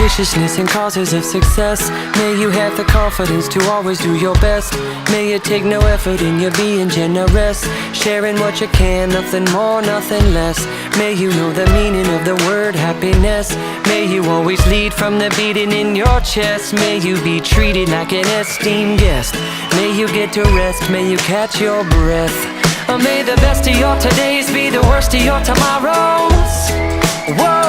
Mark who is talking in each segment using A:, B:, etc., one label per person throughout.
A: ambitiousness and causes of success. May you have the confidence to always do your best. May you take no effort in your being generous, sharing what you can, nothing more, nothing less. May you know the meaning of the word happiness. May you always lead from the beating in your chest. May you be treated like an esteemed guest. May you get to rest, may you catch your breath. May the best of your todays be the worst of your tomorrows. Whoa.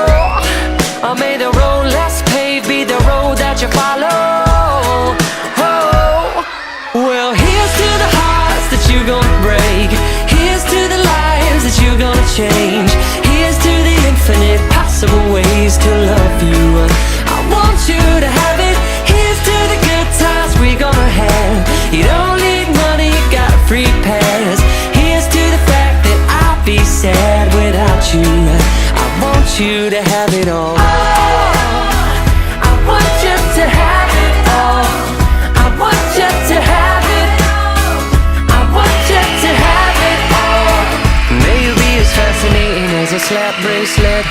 A: May the road less paved be the road that you follow. Oh. Well, here's to the hearts that you're gonna break. Here's to the lives that you're gonna change. Here's to the infinite possible ways to love you. I want you to have it. Here's to the good times we're gonna have. You don't need money, you got a free pass. Here's to the fact that I'll be sad without you. I want you to have it all. I want you to have it all. I want you to have it. I want you to have it all. May you be as fascinating as a slap bracelet.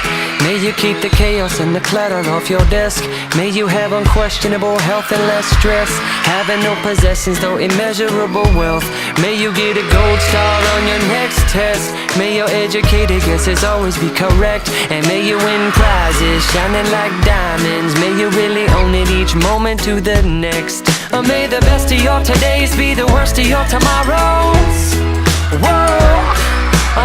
A: May you keep the chaos and the clutter off your desk. May you have unquestionable health and less stress. Having no possessions though immeasurable wealth. May you get a gold star on your next test. May your educated guesses always be correct. And may you win prizes shining like diamonds. May you really own it each moment to the next. May the best of your todays be the worst of your tomorrows. Whoa.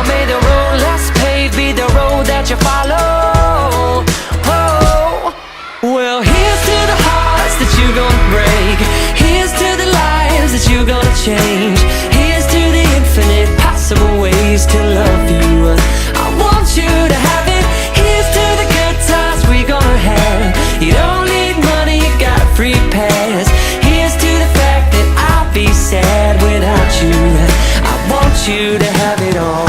A: May the road less paved be the road that you follow. Oh. Well, here's to the hearts that you're gonna break. Here's to the lives that you're gonna change. Here's to the infinite possible ways to love you. I want you to have it. Here's to the good times we're gonna have. You don't need money, you got a free pass. Here's to the fact that I'll be sad without you. I want you to have it all.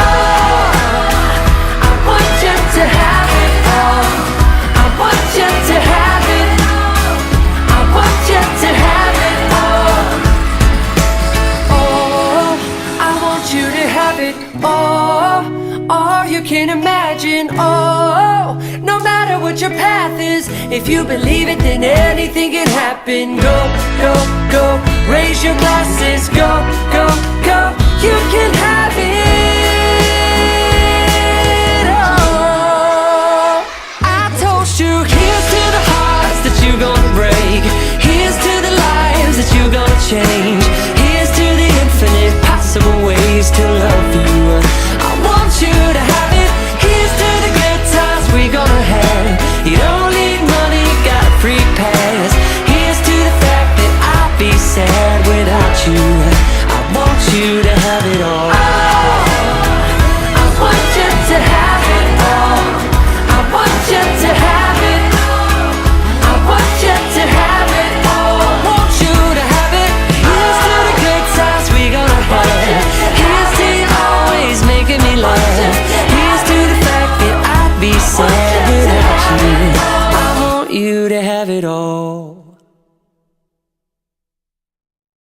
A: All you can imagine. Oh, no matter what your path is, if you believe it, then anything can happen. Go, go, go, raise your glasses. Go, go, go, you can have it. Oh, I told you, here's to the hearts that you're gonna break. Here's to the lives that you're gonna change.